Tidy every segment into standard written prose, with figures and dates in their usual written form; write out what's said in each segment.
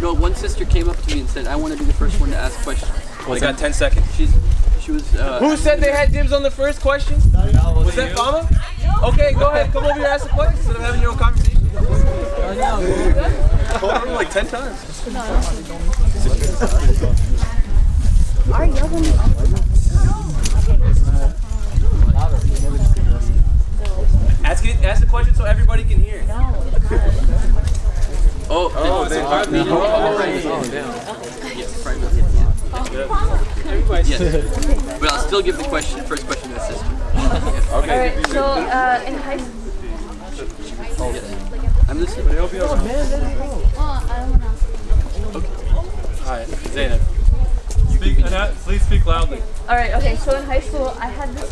No, one sister came up to me and said, "I want to be the first one to ask questions." They got 10 seconds. She was. Who said they had dibs on the first question? Was that Fama? Okay, go ahead. Come over here and ask a question instead of having your own conversation. I told her like 10 times. Ask the question so everybody can hear. They privately. Yes, privately. Yes. But I'll still give the first question to the sister. Okay. Alright, so in high school. Yes. I'm listening. I don't want to. Okay. Alright, Zainab. Please speak loudly. Alright, okay, so in high school I had this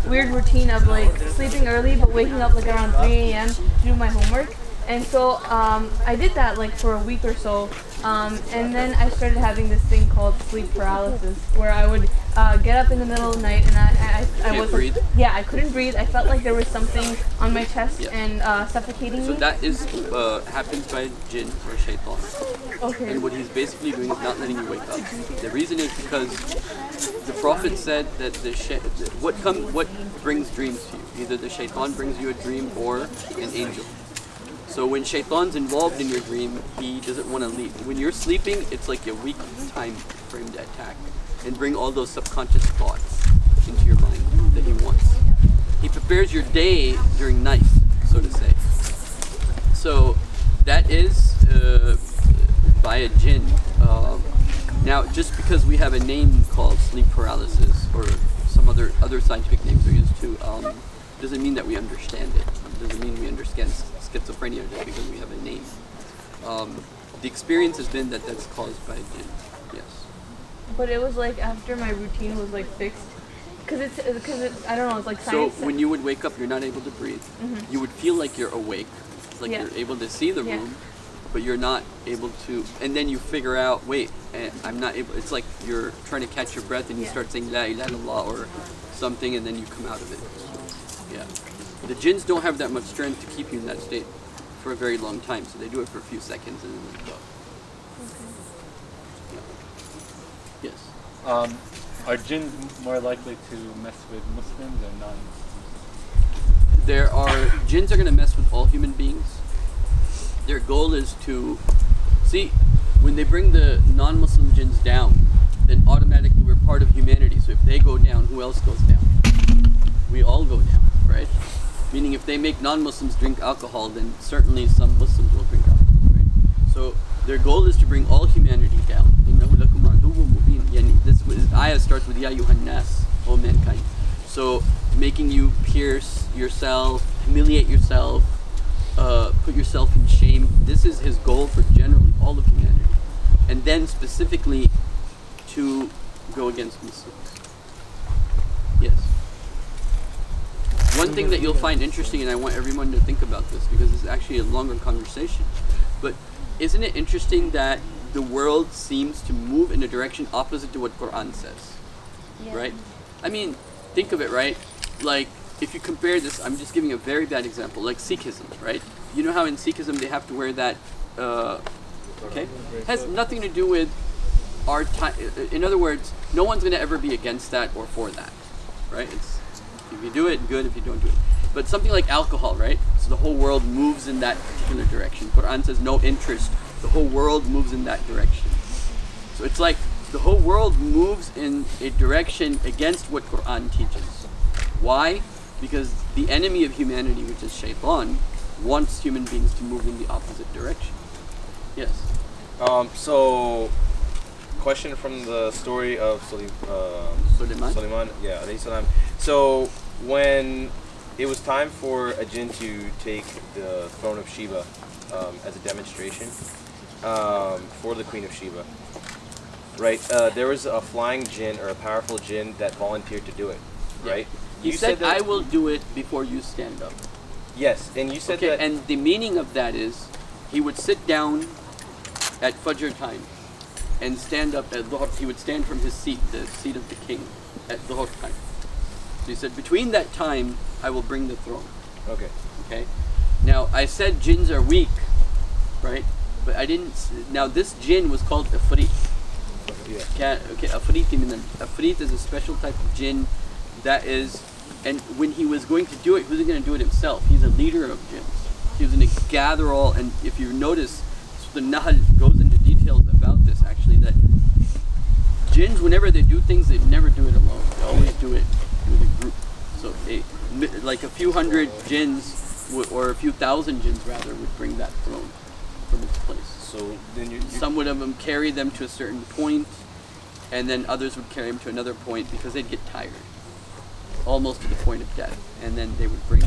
weird routine of like sleeping early but waking up like around 3 a.m. to do my homework. And so I did that like for a week or so, and then I started having this thing called sleep paralysis, where I would get up in the middle of the night and I was breathe. Yeah, I couldn't breathe. I felt like there was something on my chest and suffocating me. So that is happens by jinn or shaitan. Okay. And what he's basically doing is not letting you wake up. The reason is because the Prophet said that what brings dreams to you? Either the shaitan brings you a dream or an angel. So when shaitan's involved in your dream, he doesn't want to leave. When you're sleeping, it's like a weak time frame to attack and bring all those subconscious thoughts into your mind that he wants. He prepares your day during night, so to say. So that is by a jinn. Now, just because we have a name called sleep paralysis or some other scientific names are used too, doesn't mean that we understand it. Doesn't mean we understand schizophrenia just because we have a name. The experience has been that that's caused by a jinn. Yes. But it was like after my routine was like fixed, because it's I don't know, it's like science. So when you would wake up, you're not able to breathe. Mm-hmm. You would feel like you're awake, like you're able to see the room, but you're not able to. And then you figure out, wait, I'm not able. It's like you're trying to catch your breath and you start saying La ilaha illallah or something, and then you come out of it. Yeah. The jinns don't have that much strength to keep you in that state for a very long time, so they do it for a few seconds and then they go. Okay. Yeah. Yes. Are jinns more likely to mess with Muslims or non-Muslims? Jinns are going to mess with all human beings. Their goal is to see when they bring the non-Muslim jinns down, then automatically we're part of humanity. So if they go down, who else goes down? We all go down, right? Meaning if they make non-Muslims drink alcohol, then certainly some Muslims will drink alcohol, right? So their goal is to bring all humanity down. This ayah starts with Ya Yuhan Nas, O mankind. So making you pierce yourself, humiliate yourself, put yourself in shame. This is his goal for generally all of humanity. And then specifically to go against Muslims. Yes. One thing that you'll find interesting, and I want everyone to think about this because it's actually a longer conversation, but isn't it interesting that the world seems to move in a direction opposite to what Quran says, right? I mean, think of it, right? Like, if you compare this, I'm just giving a very bad example, like Sikhism, right? You know how in Sikhism they have to wear that, okay? Has nothing to do with our time. In other words, no one's going to ever be against that or for that, right? It's, if you do it, good. If you don't do it. But something like alcohol, right? So the whole world moves in that particular direction. Quran says no interest. The whole world moves in that direction. So it's like the whole world moves in a direction against what Quran teaches. Why? Because the enemy of humanity, which is shaitan, wants human beings to move in the opposite direction. Yes. So, question from the story of Suleiman. Yeah, alayhi salam. So, when it was time for a jinn to take the throne of Sheba as a demonstration for the Queen of Sheba, right? There was a flying jinn or a powerful jinn that volunteered to do it, right? He said I will do it before you stand up. Yes, and you said that. And the meaning of that is he would sit down at Fajr time and stand up at Dhuhr. He would stand from his seat, the seat of the king, at Dhuhr time. So he said, between that time, I will bring the throne. Okay. Okay. Now, I said jinns are weak, right? but I didn't. Now this jinn was called Ifrit. Yeah. Okay, Ifrit is a special type of jinn that is, and when he was going to do it, he wasn't going to do it himself. He's a leader of jinns. He was going to gather all, and if you notice, the Nahl goes into details about this actually, that jinns, whenever they do things, they never do it alone. They always do it with a group. So like a few hundred jinns, or a few thousand jinns rather, would bring that throne from its place. So then some would of them carry them to a certain point, and then others would carry them to another point because they'd get tired, almost to the point of death, and then they would bring.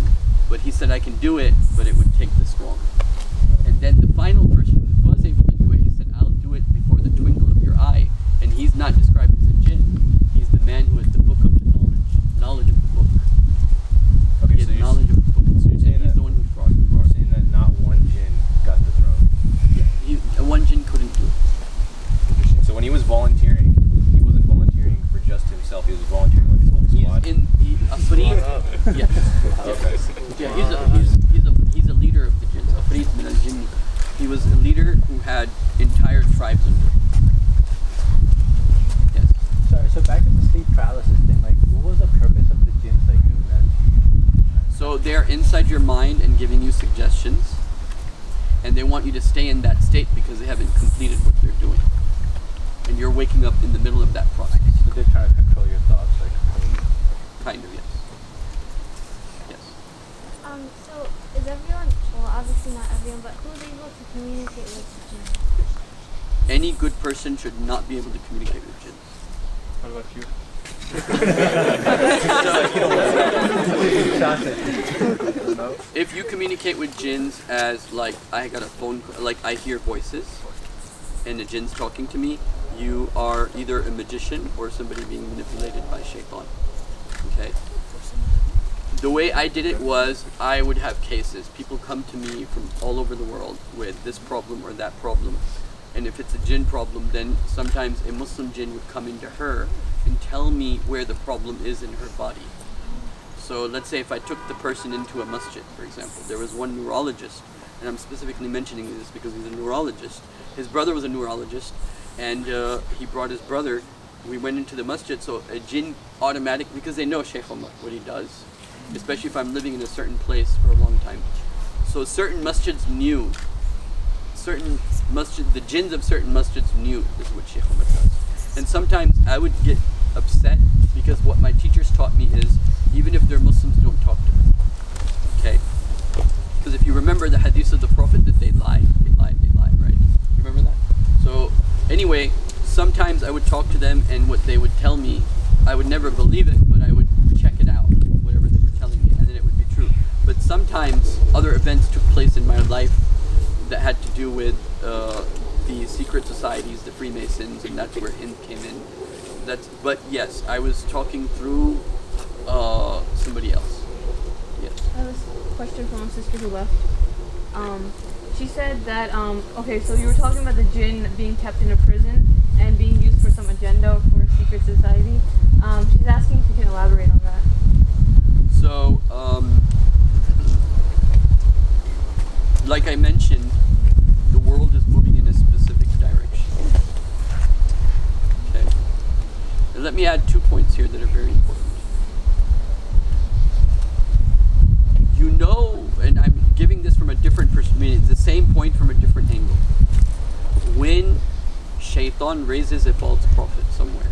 But he said, I can do it, but it would take this long. And then the final person who was able to do it, he said, I'll do it before the twinkle of your eye. And he's not described as a jinn. He's the man who has the book of the knowledge of the book. Okay, he has knowledge of the book. So you're saying he's the one who brought it. You're saying that not one jinn got the throne. Yeah, one jinn couldn't do it. Interesting. So when he was volunteering, he wasn't volunteering for just himself. He was volunteering with his whole squad. Yes. Okay. Yeah, he's a leader of the jinns. Afrit min al-jinn. He was a leader who had entire tribes under him. Yes. Sorry, so back to the sleep paralysis thing, like what was the purpose of the jinns like doing that? So they're inside your mind and giving you suggestions, and they want you to stay in that state because they haven't completed what they're doing. And you're waking up in the middle of that process. So they're trying to control your thoughts, like Kind of, yes. Yes. So is everyone, well obviously not everyone, but who's able to communicate with jinns? Any good person should not be able to communicate with jinns. What about you? If you communicate with jinns as like I got a phone call, like I hear voices and the jinn's talking to me, you are either a magician or somebody being manipulated by shaitan. Okay? The way I did it was I would have cases. People come to me from all over the world with this problem or that problem. And if it's a jinn problem, then sometimes a Muslim jinn would come into her and tell me where the problem is in her body. So let's say if I took the person into a masjid, for example, there was one neurologist, and I'm specifically mentioning this because he's a neurologist. His brother was a neurologist, and he brought his brother. We went into the masjid, so a jinn automatically, because they know Sheikh Omar, what he does, especially if I'm living in a certain place for a long time. So certain masjids knew, the jinns of certain masjids knew this is what Sheikh Omar does. And sometimes I would get upset because what my teachers taught me is, even if they're Muslims, don't talk to them. Okay? Because if you remember the hadith of the Prophet that they lie, right? You remember that? So anyway, sometimes I would talk to them and what they would tell me, I would never believe it, but I would check it out, whatever they were telling me, and then it would be true. But sometimes other events took place in my life that had to do with the secret societies, the Freemasons, and that's where Hind came in. But yes, I was talking through somebody else. Yes. I have a question from a sister who left. She said that, okay, so you were talking about the jinn being kept in a prison and being used for some agenda or for a secret society. She's asking if you can elaborate on that. So, like I mentioned, the world is moving in a specific direction. Okay. And let me add 2 points here that are very important. You know, and I'm giving this from a different perspective, I mean, it's the same point from a different angle. When shaitan raises a false prophet somewhere,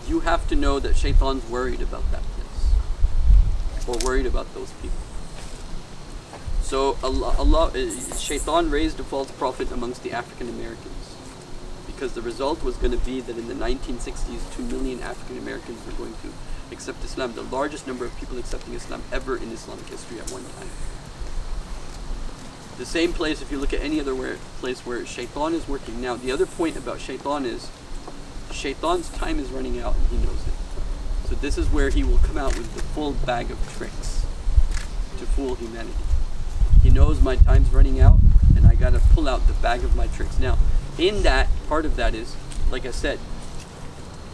you have to know that shaitan's worried about that place, or worried about those people. So shaitan raised a false prophet amongst the African Americans because the result was going to be that in the 1960s, 2 million African Americans were going to accept Islam, the largest number of people accepting Islam ever in Islamic history at one time. The same place, if you look at any other place where shaitan is working now, the other point about shaitan is shaitan's time is running out and he knows it. So this is where he will come out with the full bag of tricks to fool humanity. He knows my time's running out and I gotta pull out the bag of my tricks. Now, in that, part of that is, like I said,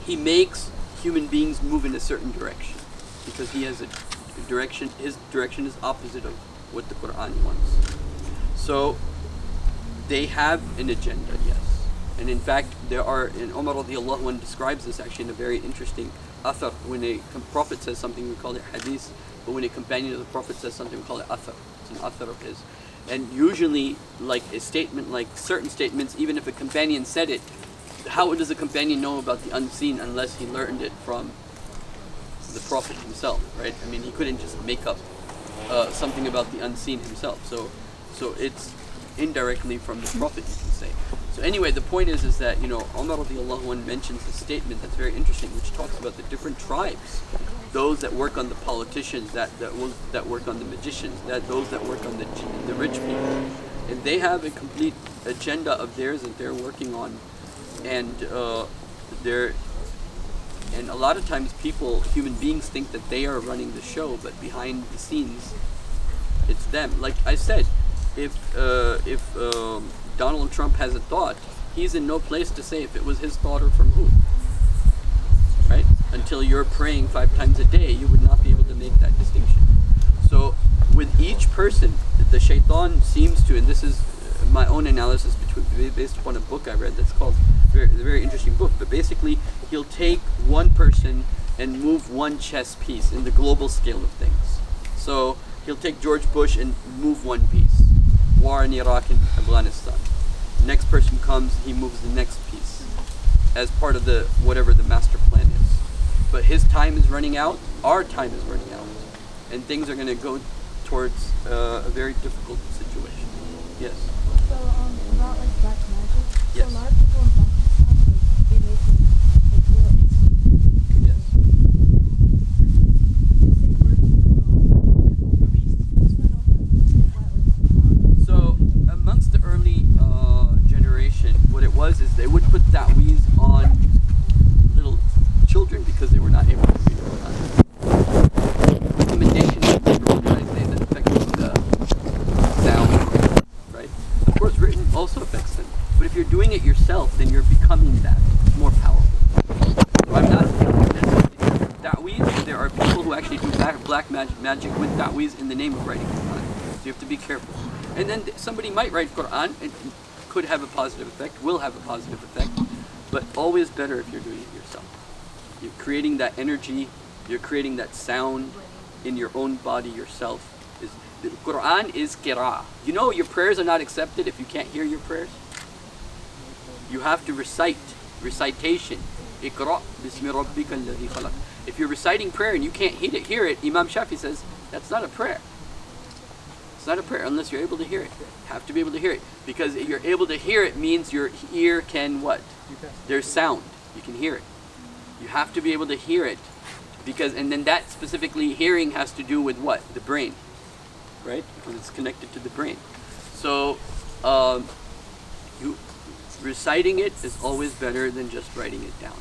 he makes human beings move in a certain direction because he has a direction, his direction is opposite of what the Quran wants. So they have an agenda, yes. And in fact, and Omar radiallahu anh describes this actually in a very interesting athar. When a prophet says something, we call it hadith, but when a companion of the prophet says something, we call it athar. It's an athar of his. And usually, like a statement, like certain statements, even if a companion said it, how does a companion know about the unseen unless he learned it from the prophet himself, right? I mean, he couldn't just make up something about the unseen himself. So it's indirectly from the prophet, you can say. So anyway, the point is that, you know, Omar radiallahu anh mentions a statement that's very interesting, which talks about the different tribes, those that work on the politicians, that work on the magicians, those that work on the rich people, and they have a complete agenda of theirs that they're working on, and and a lot of times human beings think that they are running the show, but behind the scenes, it's them. Like I said, if Donald Trump has a thought, he's in no place to say if it was his thought or from who, right? Until you're praying 5 times a day, you would not be able to make that distinction. So with each person, the shaitan seems to, and this is my own analysis based upon a book I read that's called, a very interesting book, but basically he'll take one person and move one chess piece in the global scale of things. So he'll take George Bush and move one piece, war in Iraq and Afghanistan. Next person comes, he moves the next piece as part of whatever the master plan is. But his time is running out, our time is running out, and things are going to go towards a very difficult situation. Yes. So about like black magic. Yes. So a lot of people in Pakistan, like, they make like real history. Yes. So amongst the early generation, what it was is they would put ta'weez on little children because they were not able to read the Quran. Recommendation is that affects the sound, right? Of course, written also affects them. But if you're doing it yourself, then you're becoming that. It's more powerful. So I'm not ta'weez. There are people who actually do black magic with ta'weez in the name of writing Quran. So you have to be careful. And then somebody might write Quran, it could have a positive effect, will have a positive effect, but always better if you're doing it yourself. You're creating that energy, you're creating that sound in your own body yourself. The Quran is qira'ah. You know your prayers are not accepted if you can't hear your prayers. You have to recitation. Iqra' bismi rabbika alladhi khalaq. If you're reciting prayer and you can't hear it, Imam Shafi says that's not a prayer. It's not a prayer unless you're able to hear it. You have to be able to hear it, because if you're able to hear it means your ear can what? There's sound. You can hear it. You have to be able to hear it, and then that specifically hearing has to do with what? The brain, right? Because it's connected to the brain. So reciting it is always better than just writing it down.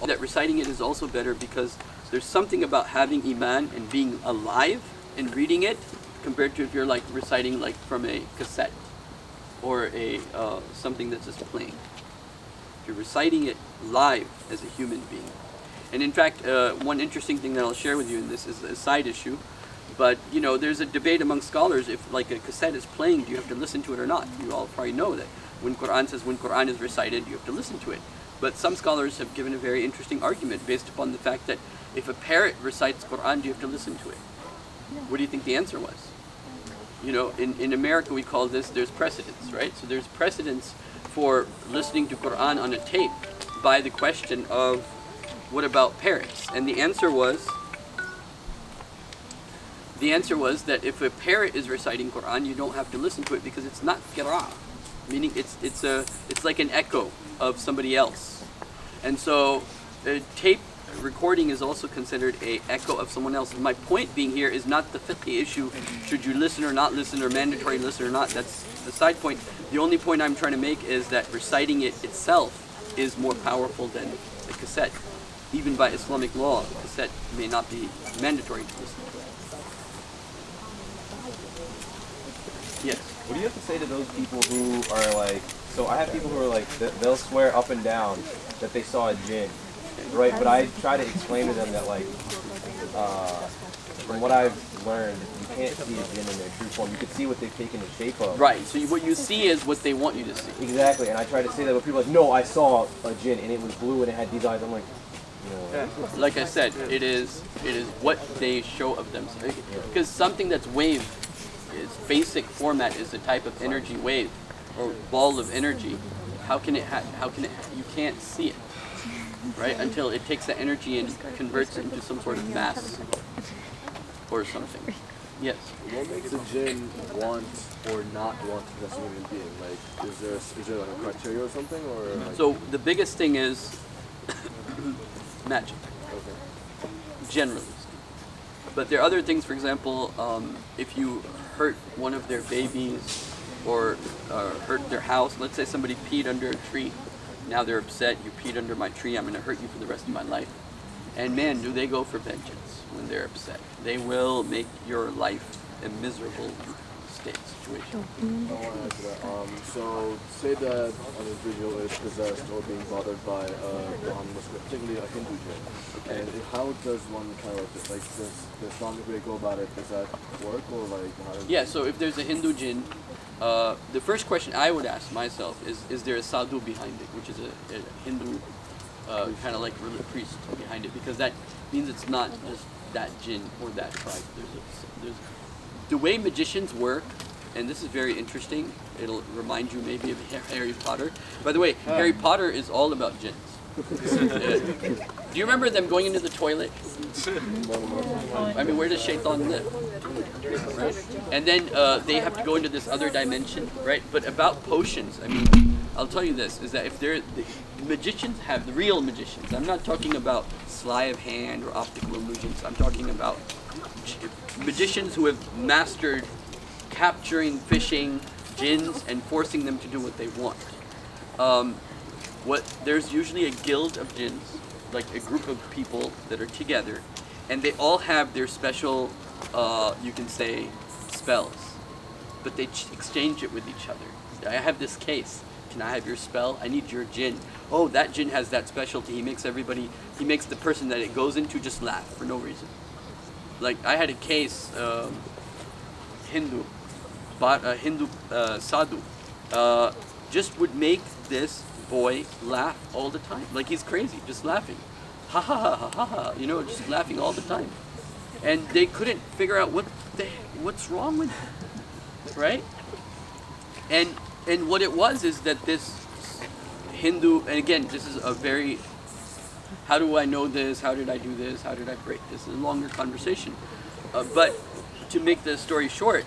That reciting it is also better because there's something about having iman and being alive and reading it compared to if you're like reciting like from a cassette or a something that's just playing. If you're reciting it live as a human being. And in fact, one interesting thing that I'll share with you, and this is a side issue, but you know, there's a debate among scholars if like a cassette is playing, do you have to listen to it or not? You all probably know that when Quran is recited, you have to listen to it. But some scholars have given a very interesting argument based upon the fact that if a parrot recites Quran, do you have to listen to it? What do you think the answer was? You know, in America we call this, there's precedence, right? So there's precedence for listening to Quran on a tape by the question of what about parrots? And the answer was that if a parrot is reciting Quran, you don't have to listen to it because it's not qira'ah, meaning it's like an echo of somebody else. And so tape recording is also considered a echo of someone else. My point being here is not the fiqh issue, should you listen or not listen, or mandatory listen or not. That's the side point. The only point I'm trying to make is that reciting it itself is more powerful than a cassette. Even by Islamic law, a cassette may not be mandatory to listen to. Yes. What do you have to say to those people who are like, so I have people who are like, they'll swear up and down that they saw a jinn, right? But I try to explain to them that like, from what I've learned, you can't see a jinn in their true form. You can see what they've taken the shape of. Right. So what you see is what they want you to see. Exactly. And I try to say that, but people are like, no, I saw a jinn and it was blue and it had these eyes. I'm like, no. Like I said, it is what they show of themselves. Because something that's wave, its basic format is a type of energy wave or ball of energy. How can it you can't see it, right? Until it takes that energy and converts it into some sort of mass or something. Yes. What makes a jinn want or not want to possess a human being? Like, is there like a criteria or something, or? Like... So the biggest thing is magic. Okay. Generally. But there are other things, for example, if you hurt one of their babies or hurt their house, let's say somebody peed under a tree, now they're upset, you peed under my tree, I'm going to hurt you for the rest of my life. And man, do they go for vengeance when they're upset. They will make your life a miserable situation. I want to answer that. So, say that an individual is possessed or being bothered by a non-Muslim, particularly a Hindu jinn. Okay. And how does one kind of, like, the Islamic way go about it? Does that work, or like, how does Yeah, so if there's a Hindu jinn, the first question I would ask myself is there a sadhu behind it, which is a Hindu kind of like priest behind it, because that means it's not just that jinn or that tribe. There's the way magicians work, and this is very interesting. It'll remind you maybe of Harry Potter. By the way, Harry Potter is all about jinns. Do you remember them going into the toilet? I mean, where does Shaitan live? Right? And then they have to go into this other dimension, right? But about potions, I mean, I'll tell you this, is that if the magicians have, the real magicians, I'm not talking about sleight of hand or optical illusions, I'm talking about magicians who have mastered capturing, fishing jinns and forcing them to do what they want. There's usually a guild of jinns, like a group of people that are together, and they all have their special, you can say, spells, but they exchange it with each other. I have this case. Can I have your spell? I need your jinn. Oh, that jinn has that specialty. He makes the person that it goes into just laugh for no reason. Like I had a case, Hindu sadhu, just would make this boy laugh all the time. Like he's crazy, just laughing. Ha ha ha ha ha ha, just laughing all the time. And they couldn't figure out what's wrong with him, right? And what it was is that this Hindu, and again, this is a very, how do I know this? How did I do this? How did I break this? It's a longer conversation. But to make the story short,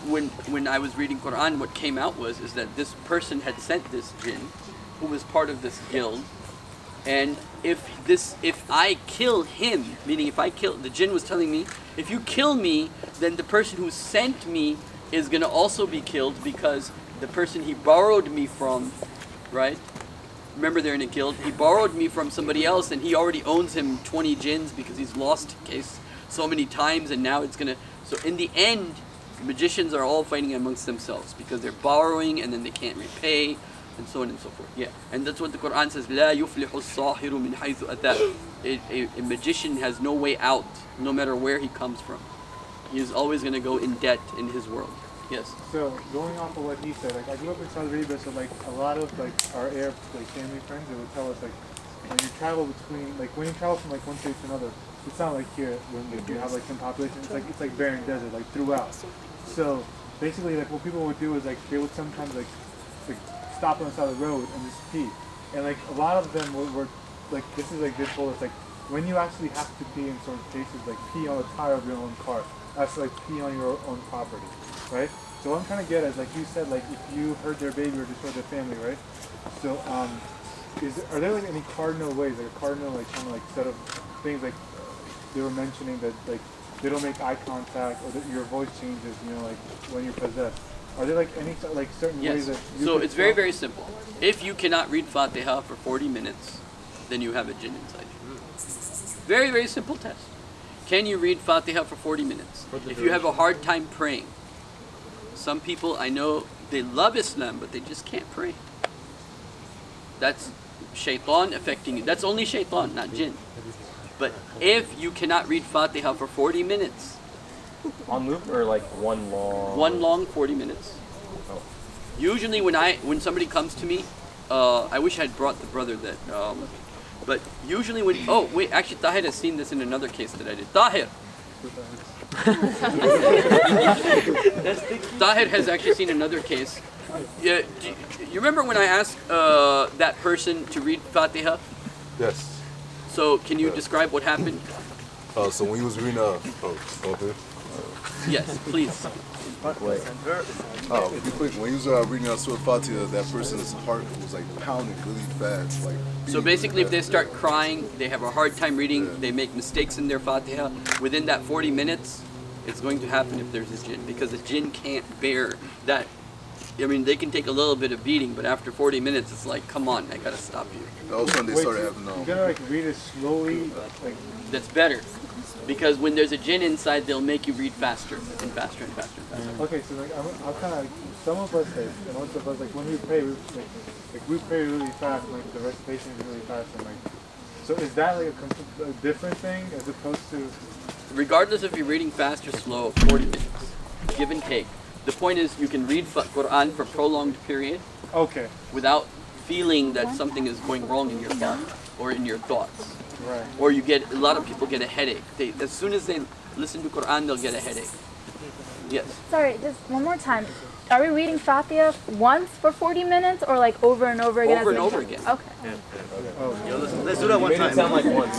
when I was reading Quran, what came out is that this person had sent this jinn, who was part of this guild, and if I kill him, meaning if I kill, the jinn was telling me, if you kill me, then the person who sent me is going to also be killed, because the person he borrowed me from, right? Remember, they're in a guild. He borrowed me from somebody else, and he already owns him 20 jinns because he's lost case so many times, and now it's gonna. So in the end, magicians are all fighting amongst themselves because they're borrowing and then they can't repay, and so on and so forth. Yeah, and that's what the Quran says. لا يفلح الساحر من حيث أتى. A magician has no way out, no matter where he comes from. He is always going to go in debt in his world. Yes. So going off of what he said, I grew up in Saudi Arabia, so a lot of our Arab family friends, they would tell us when you travel when you travel from one state to another, it's not like here when you have some population. It's like barren desert throughout. So basically what people would do is they would sometimes stop on the side of the road and just pee, and a lot of them were this is they told us when you actually have to pee in certain cases, pee on the tire of your own car. That's pee on your own property. Right? So what I'm trying to get at, you said, if you hurt their baby or destroyed their family, right? So, are there any cardinal ways, a cardinal kind of set of things they were mentioning that they don't make eye contact or that your voice changes, when you're possessed? Are there any certain ways that you So it's very, very simple. If you cannot read Fatiha for 40 minutes, then you have a jinn inside you. Very, very simple test. Can you read Fatiha for 40 minutes? If you have a hard time praying, some people I know, they love Islam, but they just can't pray. That's Shaitan affecting you. That's only Shaitan, not jinn. But if you cannot read Fatiha for 40 minutes, On loop or like one long? one long 40 minutes. Oh. Usually when somebody comes to me, I wish I'd brought the brother that, but usually when, oh wait, actually Tahir has seen this in another case that I did. Tahir! Tahir has actually seen another case. Yeah, you remember when I asked that person to read Fatiha? Yes. So can you describe what happened? So when he was reading, okay. Yes, please. Be quick. When he was reading Surah Fatiha, that person's heart was like pounding really fast. Like. So basically, if they start crying, they have a hard time reading, they make mistakes in their Fatiha, within that 40 minutes, it's going to happen if there's a jinn, because the jinn can't bear that. I mean, they can take a little bit of beating, but after 40 minutes, it's like, come on, I gotta stop you. All of a sudden, they started having You gotta like read it slowly, like. That's better, because when there's a jinn inside, they'll make you read faster and faster and faster and faster. Okay, so like I'm kind of like, some of us like, and most of us like when we pray, we pray really fast, like the recitation is really fast, and like, so is that like a different thing as opposed to? Regardless if you're reading fast or slow, 40 minutes, give and take. The point is, you can read Quran for a prolonged period, Okay. without feeling that something is going wrong in your thought or in your thoughts. Right. Or you get, a lot of people get a headache. As soon as they listen to Quran, they'll get a headache. Yes. Sorry, just one more time. Are we reading Fatiha once for 40 minutes or like over and over again? Over and over again. Okay. Let's do that one time. It sound like once.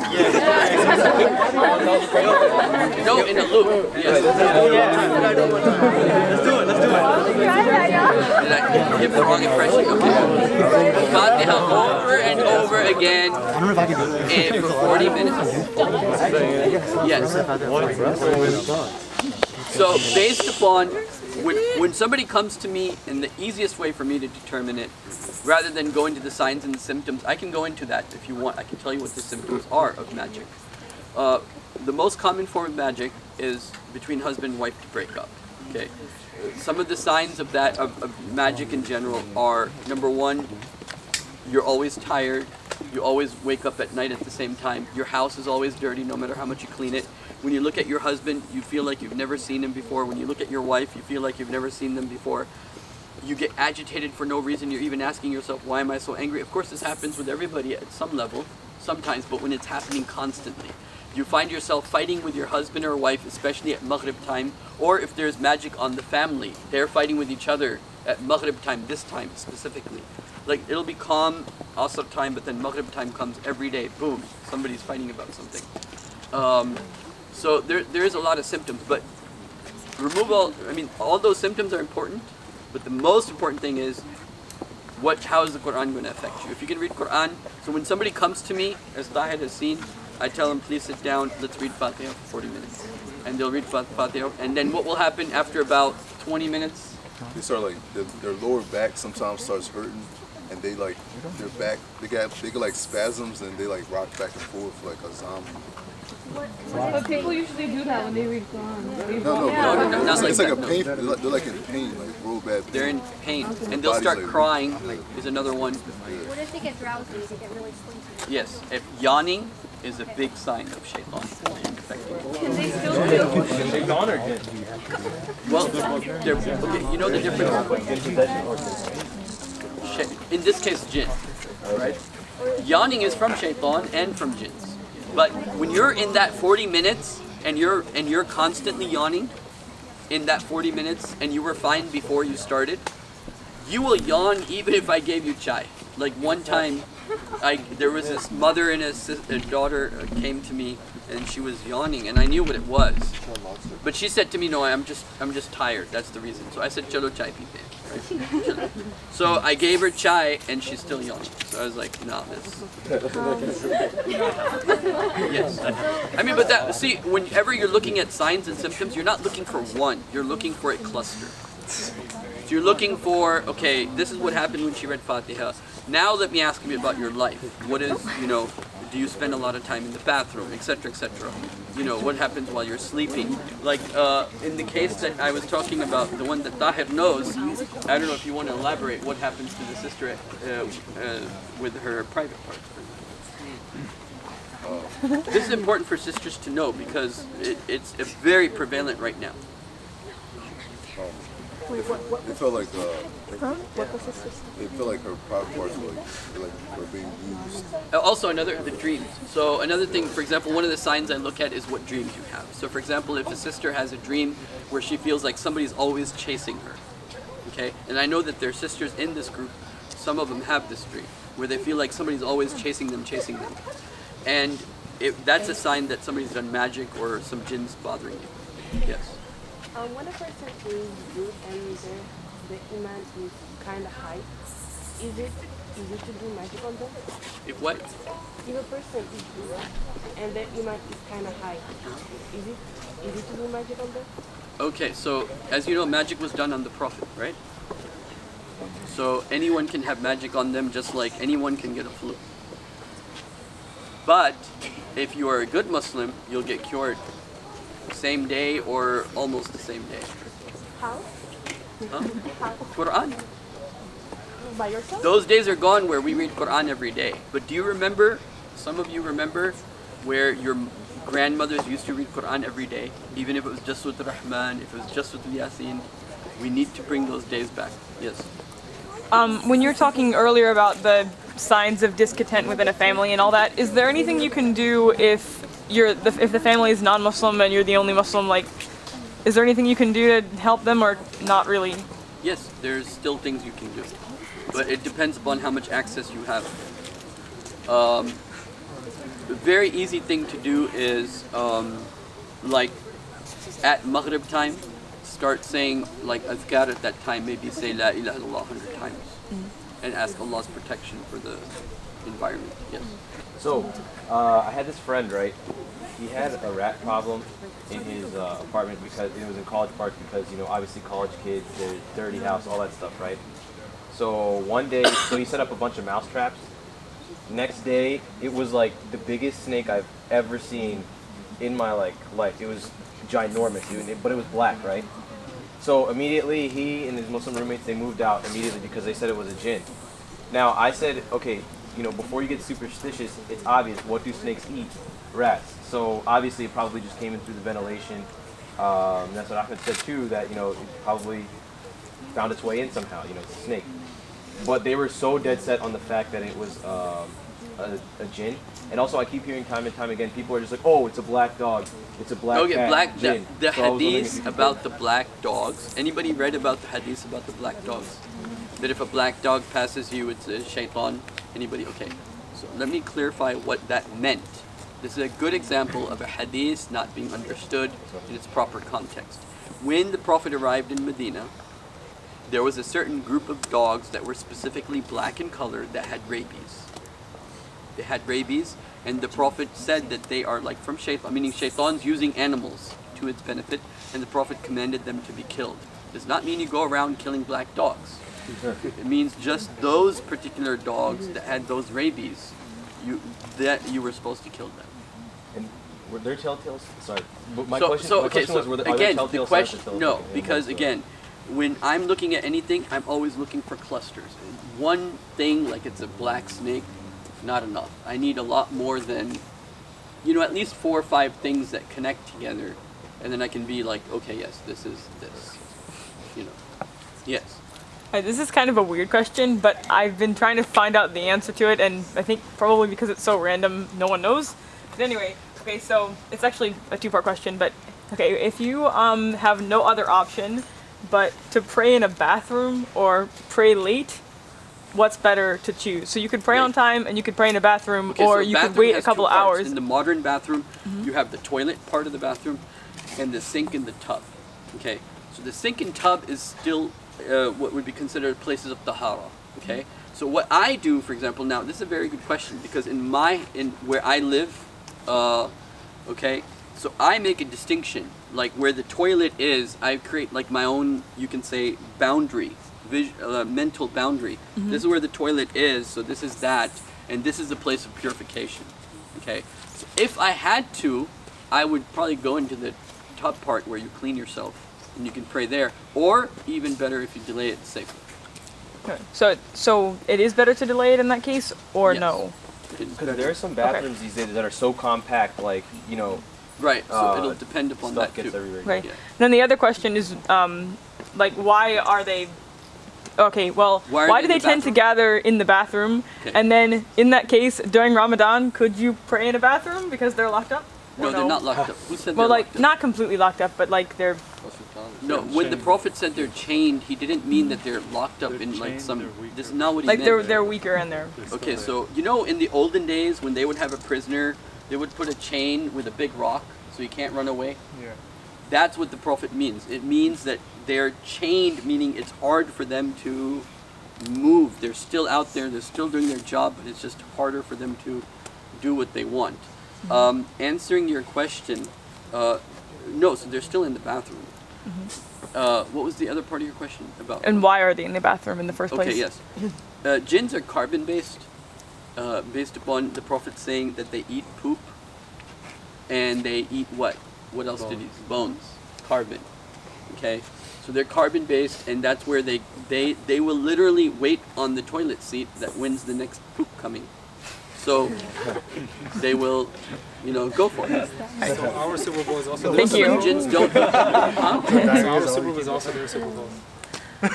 No, in a loop. Yes. Did I give the wrong impression? Okay. Fatiha over and over again for 40 minutes. Yes. So based upon when somebody comes to me, and the easiest way for me to determine it, rather than go into the signs and the symptoms, I can go into that if you want. I can tell you what the symptoms are of magic. The most common form of magic is between husband and wife to break up. Okay. Some of the signs of that of magic in general are, number one, you're always tired. You always wake up at night at the same time. Your house is always dirty no matter how much you clean it. When you look at your husband, you feel like you've never seen him before. When you look at your wife, you feel like you've never seen them before. You get agitated for no reason. You're even asking yourself, why am I so angry? Of course, this happens with everybody at some level, sometimes, but when it's happening constantly. You find yourself fighting with your husband or wife, especially at Maghrib time, or if there's magic on the family, they're fighting with each other at Maghrib time, this time specifically. Like, it'll be calm Asr time, but then Maghrib time comes every day, boom, somebody's fighting about something. So there is a lot of symptoms, but all those symptoms are important, but the most important thing is how is the Quran going to affect you? If you can read Quran, so when somebody comes to me, as Tahir has seen, I tell them, please sit down, let's read Fatiha for 40 minutes. And they'll read Fatiha, and then what will happen after about 20 minutes? They start like, their lower back sometimes starts hurting, and they like, their back, they get like spasms, and they like rock back and forth like a zombie. But people usually do that when they read Quran. No, not like it's like that, a pain. They're like in pain, like real bad pain. They're in pain, and they'll start crying. Is another one. What if they get drowsy? They get really sleepy? Yes, if yawning is a big sign of shaitan. Can they still do? Shaitan or jinn? Well, okay, you know the difference. In this case, jinn, right? Yawning is from shaitan and from jinns. But when you're in that 40 minutes and you're constantly yawning in that 40 minutes and you were fine before you started, you will yawn even if I gave you chai. Like one time, there was this mother and a daughter came to me and she was yawning and I knew what it was. But she said to me, no, I'm just tired. That's the reason. So I said, chalo chai peete. Right? So I gave her chai and she's still yawning. So I was like, nah, this. Yes. I mean, but see, whenever you're looking at signs and symptoms, you're not looking for one. You're looking for a cluster. So you're looking for, okay, this is what happened when she read Fatiha. Now let me ask you about your life. What is, do you spend a lot of time in the bathroom, etc., etc.? What happens while you're sleeping? Like in the case that I was talking about, the one that Tahir knows, I don't know if you want to elaborate what happens to the sister with her private parts. This is important for sisters to know because it's very prevalent right now. It felt like it felt like her private parts were being used. Also, the dreams. So another thing, for example, one of the signs I look at is what dreams you have. So for example, if a sister has a dream where she feels like somebody's always chasing her, okay, and I know that there are sisters in this group, some of them have this dream, where they feel like somebody's always chasing them. And that's a sign that somebody's done magic or some jinn's bothering you. Yes. When a person is good and the iman is kind of high, is it easy to do magic on them? If what? If a person is good and the iman is kind of high, is it easy to do magic on them? Okay, so as you know, magic was done on the Prophet, right? So anyone can have magic on them just like anyone can get a flu. But if you are a good Muslim, you'll get cured same day or almost the same day. How? Huh? Quran. By yourself? Those days are gone where we read Quran every day. But do you remember, some of you remember, where your grandmothers used to read Quran every day? Even if it was just with Rahman, if it was just with Yasin. We need to bring those days back. Yes. When you were talking earlier about the signs of discontent within a family and all that, is there anything you can do if the family is non-Muslim and you're the only Muslim? Like, is there anything you can do to help them, or not really? Yes, there's still things you can do, but it depends upon how much access you have. A very easy thing to do is, like at Maghrib time, start saying like azkar at that time. Maybe say La ilaha illallah 100 times, and ask Allah's protection for the environment. Yes. So, I had this friend, right? He had a rat problem in his apartment because it was in College Park because, you know, obviously college kids, their dirty house, all that stuff, right? So one day, so he set up a bunch of mouse traps. Next day, it was like the biggest snake I've ever seen in my life. It was ginormous, dude, but it was black, right? So immediately, he and his Muslim roommates, they moved out immediately because they said it was a jinn. Now, I said, okay, you know, before you get superstitious, it's obvious. What do snakes eat? Rats. So obviously it probably just came in through the ventilation. That's what Ahmed said too, that, you know, it probably found its way in somehow, you know, it's a snake. But they were so dead set on the fact that it was a jinn. And also I keep hearing time and time again, people are just like, oh, it's a black dog. It's a black cat, jinn. The So hadith about the black dogs. Anybody read about the hadith about the black dogs? That if a black dog passes you, it's a shaitan. Anybody? Okay. So let me clarify what that meant. This is a good example of a hadith not being understood in its proper context. When the Prophet arrived in Medina, there was a certain group of dogs that were specifically black in color that had rabies. They had rabies, and the Prophet said that they are like from shaitan, meaning shaitan's using animals to its benefit, and the Prophet commanded them to be killed. Does not mean you go around killing black dogs. It means just those particular dogs that had those rabies, you were supposed to kill them. And were there telltale? Sorry, but my So question was, are there telltale signs of telepathy? no, because again, when I'm looking at anything, I'm always looking for clusters. One thing, like it's a black snake, not enough. I need a lot more than, at least 4 or 5 things that connect together, and then I can be like, okay, yes, this is this. Yes. This is kind of a weird question, but I've been trying to find out the answer to it, and I think probably because it's so random, no one knows. But anyway, okay, so it's actually a 2-part question, but okay, if you have no other option but to pray in a bathroom or pray late, what's better to choose? So you could pray on time and you could pray in a bathroom, or you could wait a couple hours. In the modern bathroom, you have the toilet part of the bathroom and the sink and the tub. Okay, so the sink and tub is still what would be considered places of tahara. Okay, so what I do, for example, now this is a very good question, because in where I live, okay, so I make a distinction, like where the toilet is, I create like my own, you can say, boundary, mental boundary. This is where the toilet is, so this is that, and this is the place of purification. Okay, so if I had to, I would probably go into the tub part where you clean yourself, and you can pray there, or even better if you delay it safely. Okay. So it is better to delay it in that case, or Yes. no? Because there are some bathrooms these days that are so compact, like, you know. Right, so it'll depend upon stuff that gets too. everywhere. Right. Yeah. Then the other question is, like, why are they? Okay, well, why do they tend to gather in the bathroom? Okay. And then, in that case, during Ramadan, could you pray in a bathroom because they're locked up? No, they're not locked up. Who said well, they're like, locked up? not completely locked up, but like they're. No, when the Prophet said they're chained, he didn't mean that they're locked up in like some. This is not what he Like meant. they're weaker and they're. Okay, so you know, in the olden days when they would have a prisoner, they would put a chain with a big rock so he can't run away. Yeah. That's what the Prophet means. It means that they're chained, meaning it's hard for them to move. They're still out there. They're still doing their job, but it's just harder for them to do what they want. Answering your question, no. So they're still in the bathroom. What was the other part of your question about? And why are they in the bathroom in the first place? Okay, yes. Jinns are carbon-based, based upon the Prophet saying that they eat poop, and they eat what? What else did he eat? Bones. Carbon. Okay? So they're carbon-based, and that's where they will literally wait on the toilet seat that when's the next poop coming. So they will, you know, go for it. So our Super Bowl is also Thank you. Jinns don't. So our Super Bowl is also their Super Bowl. She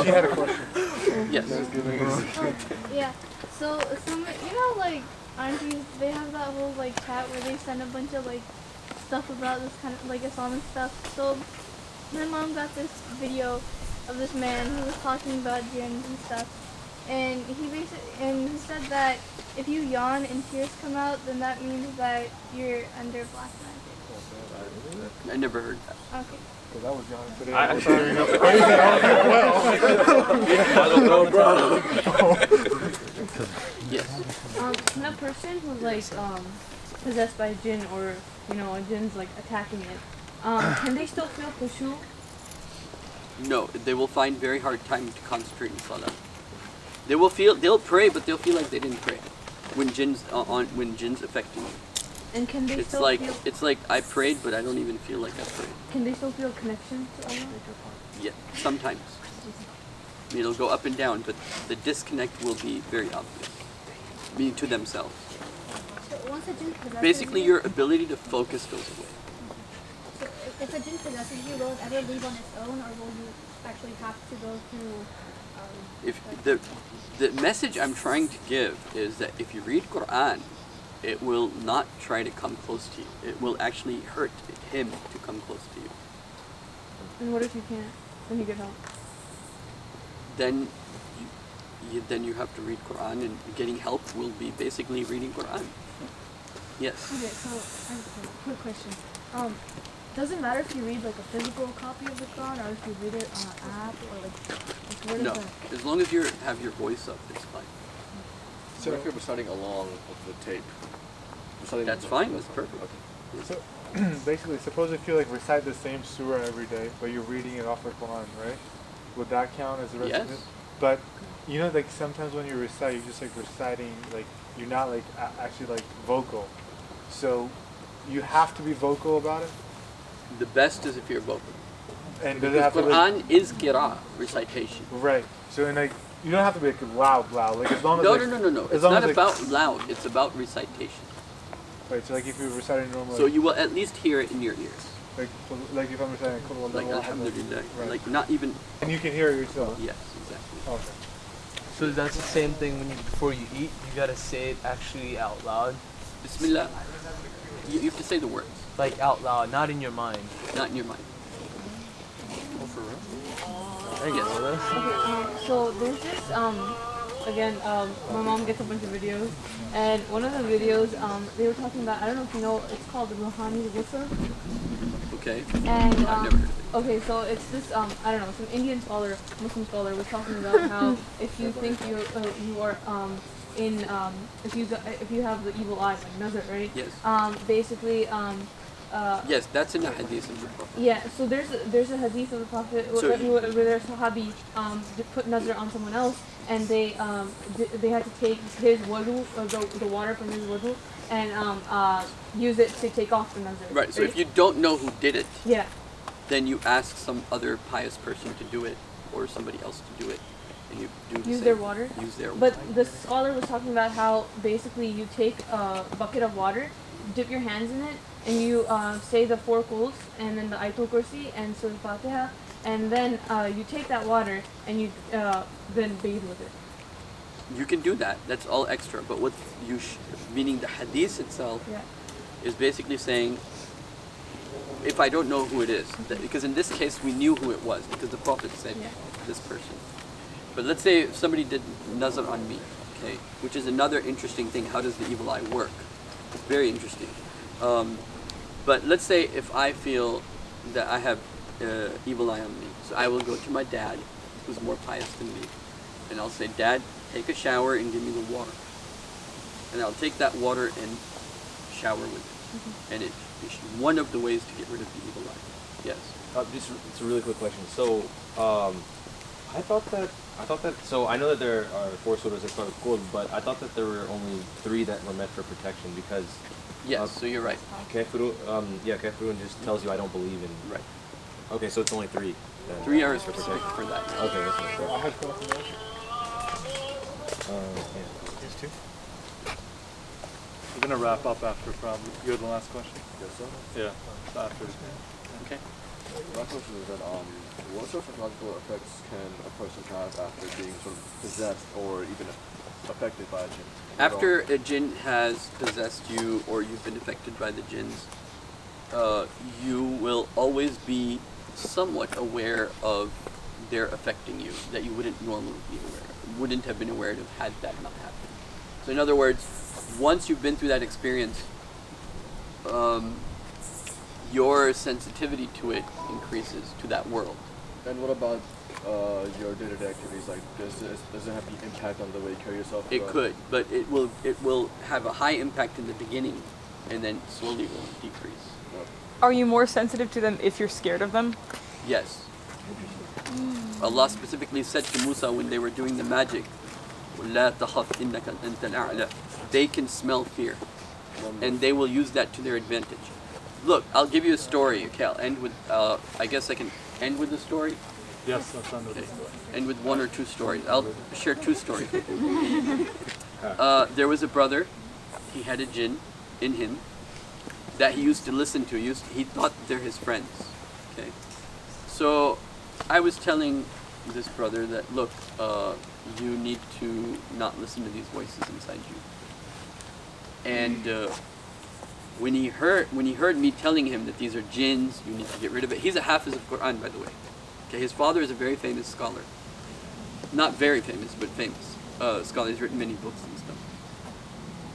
had a question. Yes. Yeah. So some, you know, like aunties, they have that whole like chat where they send a bunch of like stuff about this kind of like Islamic stuff. So my mom got this video of this man who was talking about jinns and stuff, and he said that if you yawn and tears come out, then that means that you're under black magic. I never heard that. Okay. So that was yawning today. I don't know, bro. Yes. Can a person who's like possessed by a jinn, or you know, a jinn's like attacking it, can they still feel khushu? No, they will find very hard time to concentrate in salah. They'll pray, but they'll feel like they didn't pray when jinns affecting them. And can they It's still like feel? I prayed, but I don't even feel like I prayed. Can they still feel connection to Allah? Yeah, sometimes. It'll go up and down, but the disconnect will be very obvious, meaning to themselves. So once a jinn possesses Basically, you, your ability to focus goes away. so if a jinn possesses you, will it ever leave on its own, or will you actually have to go through? If the message I'm trying to give is that if you read Quran, it will not try to come close to you. It will actually hurt him to come close to you. And what if you can't? Then you get help. Then you have to read Quran, and getting help will be basically reading Quran. Yes. Okay, so I have a quick question. Does it matter if you read like a physical copy of the Quran or if you read it on an app or like where does No, that? as long as you have your voice up, it's fine. So if you're reciting along with the tape, That's fine. That's perfect. Okay. So basically, suppose if you like recite the same surah every day, but you're reading it off the Quran, right? Would that count as the rest of Yes. it? But you know, like sometimes when you recite, you're just like reciting, like you're not like actually like vocal. So you have to be vocal about it. The best is if you're vocal. And does Because it have to Quran is qira'ah, recitation. Right. So and like you don't have to be like loud. Like as long as No, like, no. As It's long not as, like, about loud. It's about recitation. Right. So like if you're reciting normally. So you will at least hear it in your ears. Like if I'm reciting Qul Like Huwallahu Ahad, alhamdulillah. right. Like not even. And you can hear it yourself. Yes, exactly. Okay. So that's the same thing when before you eat, you gotta say it actually out loud. Bismillah. You have to say the words. Like out loud, not in your mind. Not in your mind. Oh, for real? Okay, so there's this again, my mom gets a bunch of videos, and one of the videos they were talking about, I don't know if you know, it's called the Ruhani Ghusl. Okay. And I've never heard of it. okay, so it's this I don't know, some Indian scholar, Muslim scholar was talking about how if you think you are in if you have the evil eye, like nazar, right? Yes. Basically Yes, that's in the hadith of the Prophet. yeah, so there's a hadith of the Prophet So where their Sahabi put nazar on someone else, and they had to take his wudu, the water from his wudu, and use it to take off the nazar. Right. So if you don't know who did it, yeah, then you ask some other pious person to do it, or somebody else to do it, and you do the Use same. their water? Use their But water. the scholar was talking about how basically you take a bucket of water, dip your hands in it, and you say the 4 quls and then the Ayatul Kursi and Surah Fatiha, and then you take that water and you then bathe with it. You can do that. That's all extra. But what meaning the hadith itself is basically saying, if I don't know who it is, because in this case we knew who it was because the Prophet said this person. But let's say if somebody did nazar on me, okay, which is another interesting thing. How does the evil eye work? It's very interesting. But let's say if I feel that I have evil eye on me, so I will go to my dad, who's more pious than me, and I'll say, Dad, take a shower and give me the water. And I'll take that water and shower with it. And it's one of the ways to get rid of the evil eye. Yes. Just it's a really quick question. So, I thought that. So I know that there are 4 surahs as far as Qul, but I thought that there were only 3 that were meant for protection because. Yes. So you're right. Kafirun just tells you I don't believe in. Right. Okay, so it's only 3. 3 are specific for that. Okay, that's nice. I have questions. These 2. We're gonna wrap up after probably. You're the last question. Yes, sir. Yeah. After. Okay. My question is that what sort of psychological effects can a person have after being sort of possessed or even affected by a jinn? After a jinn has possessed you or you've been affected by the jinns, you will always be somewhat aware of their affecting you that you wouldn't normally be aware of, wouldn't have been aware of had that not happened. So in other words, once you've been through that experience, your sensitivity to it increases, to that world. And what about your day-to-day activities? Like, does it have any impact on the way you carry yourself? It could, but it will have a high impact in the beginning, and then slowly will decrease. Are you more sensitive to them if you're scared of them? Yes. Allah specifically said to Musa when they were doing the magic, "La takhaf innaka antal a'la." They can smell fear, and they will use that to their advantage. Look, I'll give you a story. Okay, I'll end with. I guess I can end with the story. Yes, let's end with the story. End with 1 or 2 stories. I'll share 2 stories. There was a brother. He had a jinn in him that he used to listen to. He thought they're his friends. Okay, so I was telling this brother that, look, you need to not listen to these voices inside you. And when he heard me telling him that these are jinns, you need to get rid of it. He's a hafiz of Quran, by the way. Okay, his father is a very famous scholar. Not very famous, but famous scholar. He's written many books and stuff.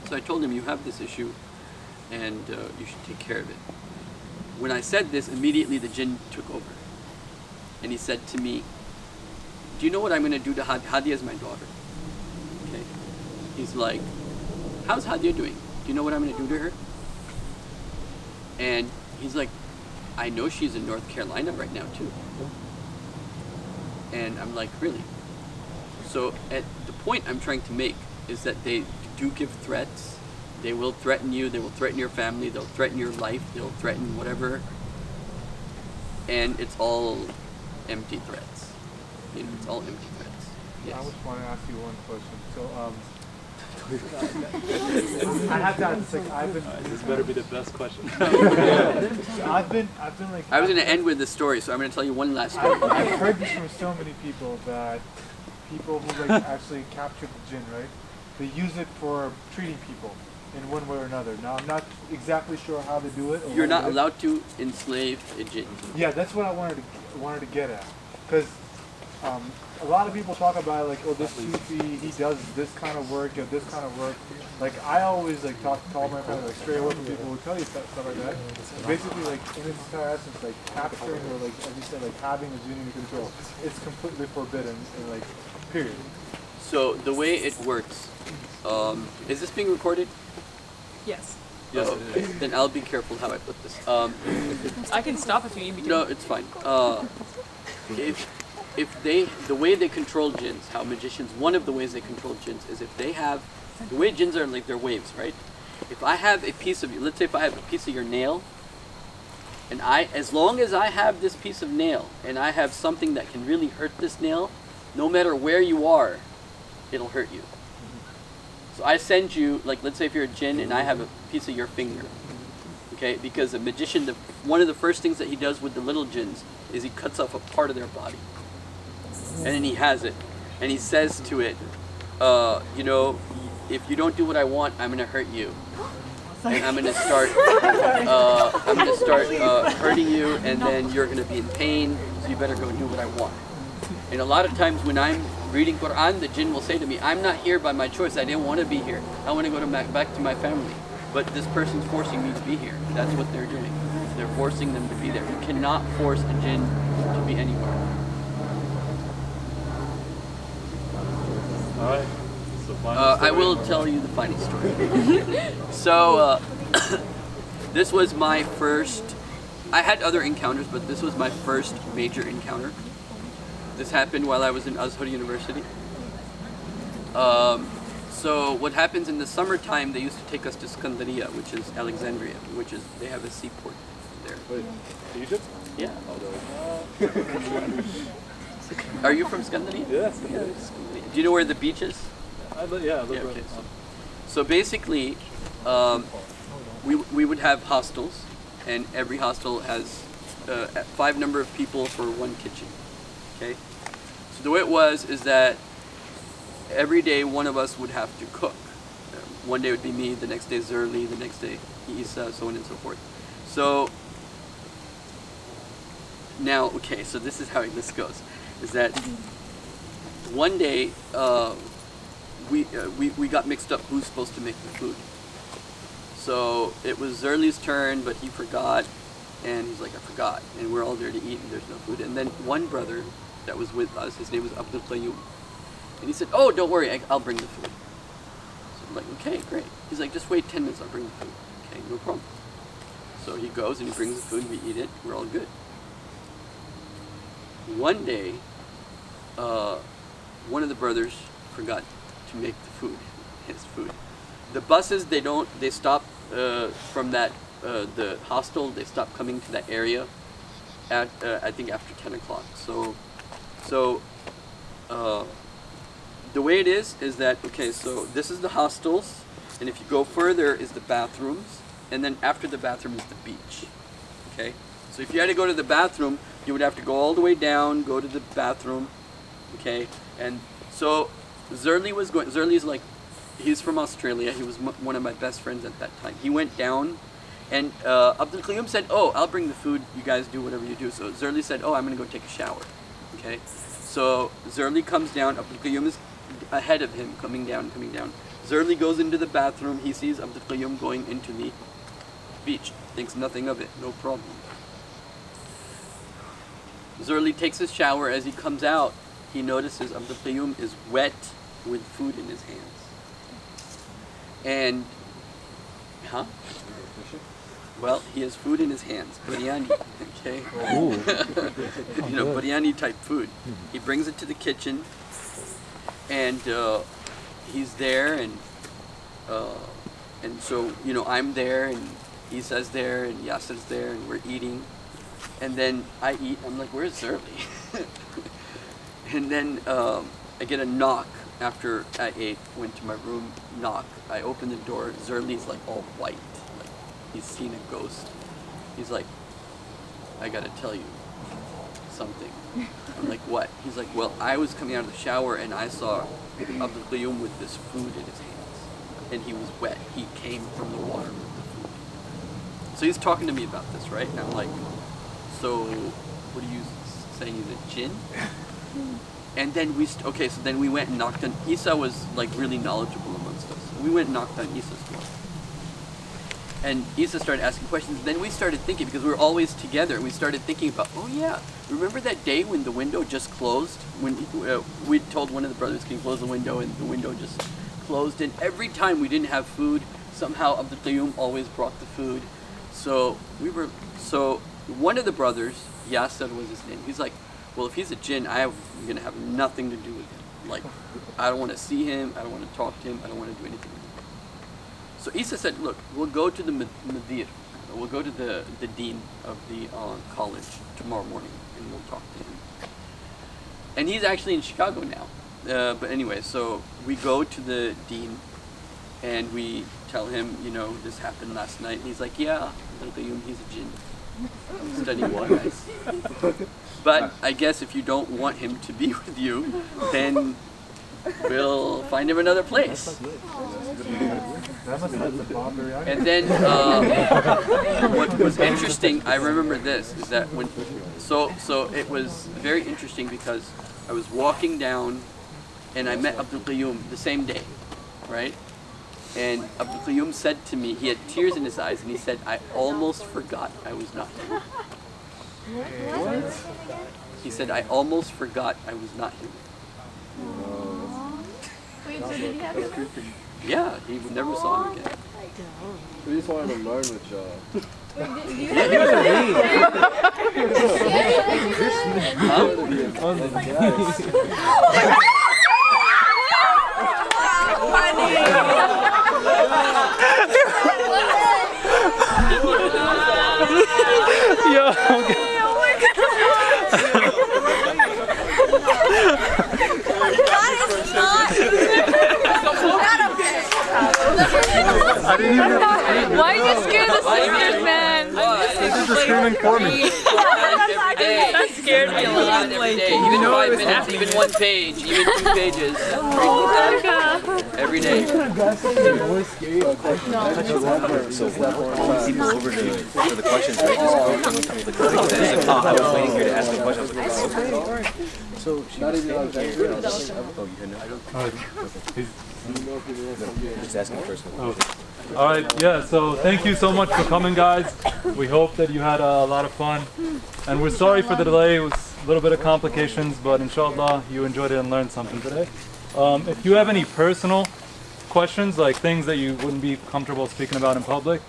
So I told him, you have this issue, and you should take care of it. When I said this, immediately the jinn took over. And he said to me, do you know what I'm going to do to Hadia? Hadia is my daughter. Okay. He's like, how's Hadia doing? Do you know what I'm going to do to her? And he's like, I know she's in North Carolina right now too. And I'm like, really? So at the point I'm trying to make is that they do give threats. They will threaten you, they will threaten your family, they'll threaten your life, they'll threaten whatever. And it's all empty threats. You know, it's all empty threats. Yes. I just want to ask you one question. So, I have to ask, like, I've been. This better be the best question. I've been like. I was going to end with the story, so I'm going to tell you one last story. I've heard this from so many people that people who like actually capture the jinn, right? They use it for treating people in one way or another. Now I'm not exactly sure how they do it. You're not allowed to enslave a jinn. Yeah, that's what I wanted to get at, because a lot of people talk about like, oh, this Sufi, he does this kind of work, this kind of work. Like, I always like tell my friends, like, stray away from people who tell you stuff like that. Basically, like, in its entire essence, like capturing or like, as you said, like having a jinn in control, it's completely forbidden. And like, period. So the way it works, is this being recorded? Yes. Yes. Okay. Then I'll be careful how I put this. I can stop if you need me to. No, it's fine. If the way they control jinns, how magicians, one of the ways they control jinns is if they have, the way jinns are like, they're waves, right? If I have a piece of, let's say if I have a piece of your nail, and as long as I have this piece of nail, and I have something that can really hurt this nail, no matter where you are, it'll hurt you. So I send you, like, let's say if you're a jinn and I have a piece of your finger, okay? Because a magician, one of the first things that he does with the little jinns is he cuts off a part of their body, and then he has it, and he says to it, you know, if you don't do what I want, I'm gonna hurt you. And I'm gonna start hurting you, and then you're gonna be in pain, so you better go do what I want. And a lot of times when I'm reading Quran, the jinn will say to me, I'm not here by my choice, I didn't want to be here. I want to go back to my family. But this person's forcing me to be here. That's what they're doing. They're forcing them to be there. You cannot force a jinn to be anywhere. Alright. I will tell you the funny story. So, this was my first, I had other encounters, but this was my first major encounter. This happened while I was in Azhar University. So what happens in the summertime, they used to take us to Skandaria, which is Alexandria, which is, they have a seaport there. Wait, Egypt? Yeah. Are you from Skandaria? Yeah, Skandaria. Do you know where the beach is? Yeah, okay. So basically, we would have hostels, and every hostel has 5 number of people for one kitchen. Okay. So the way it was is that every day one of us would have to cook. One day would be me, the next day Zerli, the next day Isa, so on and so forth. So now, okay, so this is how this goes. Is that one day we got mixed up who's supposed to make the food. So it was Zerli's turn, but he forgot, and he's like, I forgot, and we're all there to eat, and there's no food. And then one brother that was with us, his name was Abdul Qayyum, and he said, oh, don't worry, I'll bring the food. So I'm like, okay, great. He's like, just wait 10 minutes, I'll bring the food. Okay, no problem. So he goes and he brings the food, we eat it, we're all good. One day, one of the brothers forgot to make the food, his food. The buses, they stop from that, the hostel, they stop coming to that area at, I think after 10 o'clock. So the way it is that, okay, so this is the hostels, and if you go further is the bathrooms, and then after the bathroom is the beach, okay? So if you had to go to the bathroom, you would have to go all the way down, go to the bathroom, okay? And so Zerli's like, he's from Australia, he was one of my best friends at that time. He went down, and Abdul Qayyum said, oh, I'll bring the food, you guys do whatever you do. So Zerli said, oh, I'm gonna go take a shower, okay? So Zerli comes down, Abdul Qayyum is ahead of him, coming down. Zerli goes into the bathroom, he sees Abdul Qayyum going into the beach, thinks nothing of it, no problem. Zerli takes his shower. As he comes out, he notices Abdul Qayyum is wet with food in his hands. And, well, he has food in his hands, biryani, okay? You know, biryani type food. He brings it to the kitchen, and he's there, and so, you know, I'm there, and Isa's there, and Yasser's there, and we're eating. And then I eat, I'm like, where's Zerli? And then I get a knock after I ate, went to my room, knock. I open the door, Zerli's like all white, like he's seen a ghost. He's like, I gotta tell you something. I'm like, what? He's like, well, I was coming out of the shower and I saw Abdul Qayyum with this food in his hands. And he was wet. He came from the water with the food. So he's talking to me about this, right? And I'm like, so what are you saying, he's a jinn? And then so then we went and knocked on, Isa was like really knowledgeable amongst us. We went and knocked on Isa's door. And Isa started asking questions. Then we started thinking, because we were always together, we started thinking about, oh yeah, remember that day when the window just closed? When we told one of the brothers, can you close the window? And the window just closed. And every time we didn't have food, somehow Abdul Qayyum always brought the food. So one of the brothers, Yasser was his name, he's like, well, if he's a jinn, I'm going to have nothing to do with him. Like, I don't want to see him, I don't want to talk to him, I don't want to do anything with him. So Isa said, look, we'll go to the Mudir, we'll go to the dean of the college tomorrow morning, and we'll talk to him. and he's actually in Chicago now. But anyway, so we go to the dean, and we tell him, you know, this happened last night. And he's like, yeah, Al-Qayyum, he's a jinn. Studying you guys. But I guess if you don't want him to be with you, then we'll find him another place. And then what was interesting, I remember this, is that when, so it was very interesting because I was walking down and I met Abdul Qayyum the same day, right? And Abdul Qayyum said to me, he had tears in his eyes, and he said, I almost forgot I was not here. What? He said, I almost forgot I was not here. Wait, so did he have it? Yeah, he never saw him again. We just wanted to learn with y'all. Wait, do you Yeah, he was Why you just scare the sisters, man? This is the screaming for me. That scared me a lot. Every day, even 5 minutes, even 1 page, even 2 pages. Every day. So people over to the questions, right? Just go from the questions. And it's like, oh, I was waiting here to ask the question. I was like, oh, okay. So she was standing here. Oh, you didn't know? Just asking a personal question. All right, yeah, so thank you so much for coming, guys. We hope that you had a lot of fun. And we're sorry for the delay. It was a little bit of complications, but inshallah, you enjoyed it and learned something today. If you have any personal questions, like things that you wouldn't be comfortable speaking about in public,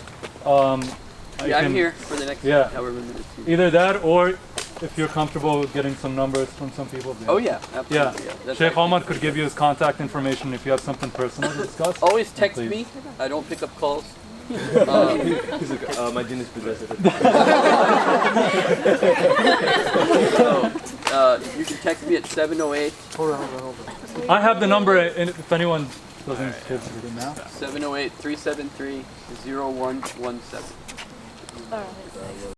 I'm here for the next however minutes. Either that, or if you're comfortable with getting some numbers from some people. Oh yeah, absolutely. Yeah. Sheikh Omar could give you his contact information if you have something personal to discuss. Always text me. I don't pick up calls. He's like, my jinn is possessed. You can text me at 708. Hold on. I have the number if anyone doesn't give it now. 708-373-0117. Alright.